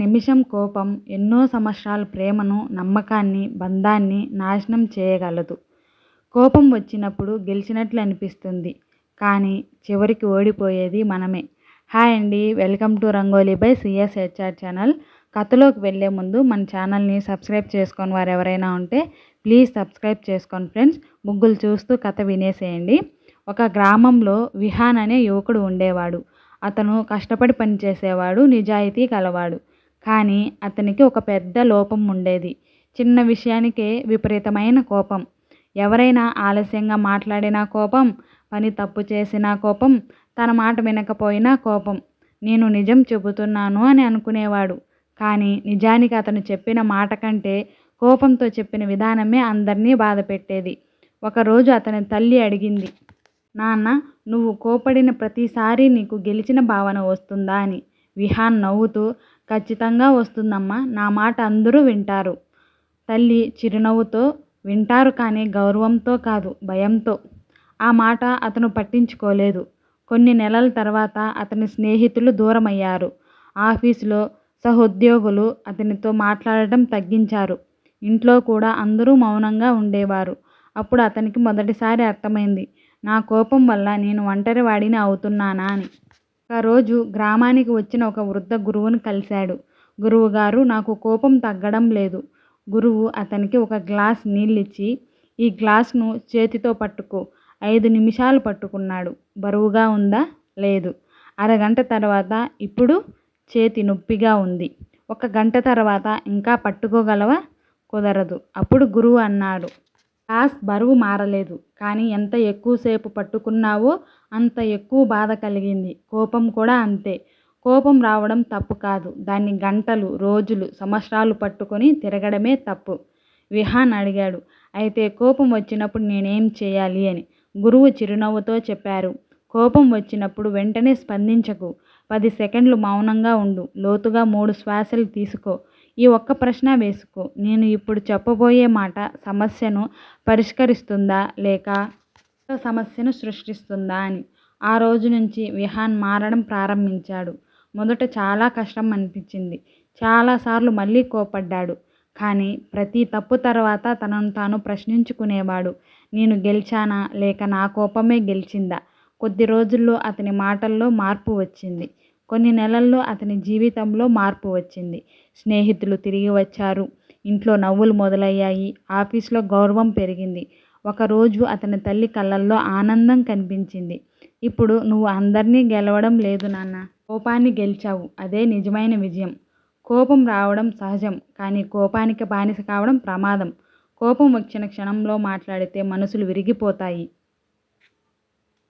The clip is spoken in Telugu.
నిమిషం కోపం ఎన్నో సంవత్సరాల ప్రేమను, నమ్మకాన్ని, బంధాన్ని నాశనం చేయగలదు. కోపం వచ్చినప్పుడు గెలిచినట్లు అనిపిస్తుంది. కానీ చివరికి ఓడిపోయేది మనమే. హాయ్ అండి, welcome to Rangoli by CSHR channel. కథలోకి వెళ్ళే ముందు మన ఛానల్ని సబ్స్క్రైబ్ చేసుకొని వారు ఎవరైనా ఉంటే ప్లీజ్ సబ్స్క్రైబ్ చేసుకోండి ఫ్రెండ్స్. ముగ్గులు చూస్తూ కథ వినేసేయండి. ఒక గ్రామంలో విహాన్ అనే యువకుడు ఉండేవాడు. అతను కష్టపడి పనిచేసేవాడు, నిజాయితీ కలవాడు. కానీ అతనికి ఒక పెద్ద లోపం ఉండేది. చిన్న విషయానికే విపరీతమైన కోపం. ఎవరైనా ఆలస్యంగా మాట్లాడినా కోపం, పని తప్పు చేసినా కోపం, తన మాట వినకపోయినా కోపం. నేను నిజం చెబుతున్నాను అని అనుకునేవాడు. కానీ నిజానికి అతను చెప్పిన మాట కంటే కోపంతో చెప్పిన విధానమే అందరినీ బాధ పెట్టేది. ఒకరోజు అతని తల్లి అడిగింది, నాన్న, నువ్వు కోపడిన ప్రతిసారి నీకు గెలిచిన భావన వస్తుందా అని. విహాన్ నవ్వుతూ, ఖచ్చితంగా వస్తుందమ్మా, నా మాట అందరూ వింటారు. తల్లి చిరునవ్వుతో, వింటారు కానీ గౌరవంతో కాదు, భయంతో. ఆ మాట అతను పట్టించుకోలేదు. కొన్ని నెలల తర్వాత అతని స్నేహితులు దూరమయ్యారు. ఆఫీసులో సహోద్యోగులు అతనితో మాట్లాడటం తగ్గించారు. ఇంట్లో కూడా అందరూ మౌనంగా ఉండేవారు. అప్పుడు అతనికి మొదటిసారి అర్థమైంది, నా కోపం వల్ల నేను ఒంటరి వాడిని అవుతున్నానా అని. ఒకరోజు గ్రామానికి వచ్చిన ఒక వృద్ధ గురువుని కలిశాడు. గురువుగారు, నాకు కోపం తగ్గడం లేదు. గురువు అతనికి ఒక గ్లాస్ నీళ్ళిచ్చి, ఈ గ్లాసును చేతితో పట్టుకో. 5 నిమిషాలు పట్టుకున్నాడు. బరువుగా ఉందా? లేదు. అరగంట తర్వాత, ఇప్పుడు చేతి నొప్పిగా ఉంది. 1 గంట తర్వాత, ఇంకా పట్టుకోగలవా? కుదరదు. అప్పుడు గురువు అన్నాడు, గ్లాస్ బరువు మారలేదు, కానీ ఎంత ఎక్కువసేపు పట్టుకున్నావో అంత ఎక్కువ బాధ కలిగింది. కోపం కూడా అంతే. కోపం రావడం తప్పు కాదు, దాన్ని గంటలు, రోజులు, సంవత్సరాలు పట్టుకొని తిరగడమే తప్పు. విహాన్ అడిగాడు, అయితే కోపం వచ్చినప్పుడు నేనేం చేయాలి అని. గురువు చిరునవ్వుతో చెప్పారు, కోపం వచ్చినప్పుడు వెంటనే స్పందించకు. 10 సెకండ్లు మౌనంగా ఉండు. లోతుగా 3 శ్వాసలు తీసుకో. ఈ ఒక్క ప్రశ్న వేసుకో, నేను ఇప్పుడు చెప్పబోయే మాట సమస్యను పరిష్కరిస్తుందా లేక సమస్యను సృష్టిస్తుందా అని. ఆ రోజు నుంచి విహాన్ మారడం ప్రారంభించాడు. మొదట చాలా కష్టం అనిపించింది. చాలాసార్లు మళ్ళీ కోపడ్డాడు. కానీ ప్రతి తప్పు తర్వాత తనను తాను ప్రశ్నించుకునేవాడు, నేను గెలిచానా లేక నా కోపమే గెలిచిందా. కొద్ది రోజుల్లో అతని మాటల్లో మార్పు వచ్చింది. కొన్ని నెలల్లో అతని జీవితంలో మార్పు వచ్చింది. స్నేహితులు తిరిగి వచ్చారు. ఇంట్లో నవ్వులు మొదలయ్యాయి. ఆఫీస్లో గౌరవం పెరిగింది. ఒకరోజు అతని తల్లి కళ్ళల్లో ఆనందం కనిపించింది. ఇప్పుడు నువ్వు అందరినీ గెలవడం లేదు నాన్న, కోపాన్ని గెలిచావు. అదే నిజమైన విజయం. కోపం రావడం సహజం, కానీ కోపానికి బానిస కావడం ప్రమాదం. కోపం వచ్చిన క్షణంలో మాట్లాడితే మనసులు విరిగిపోతాయి.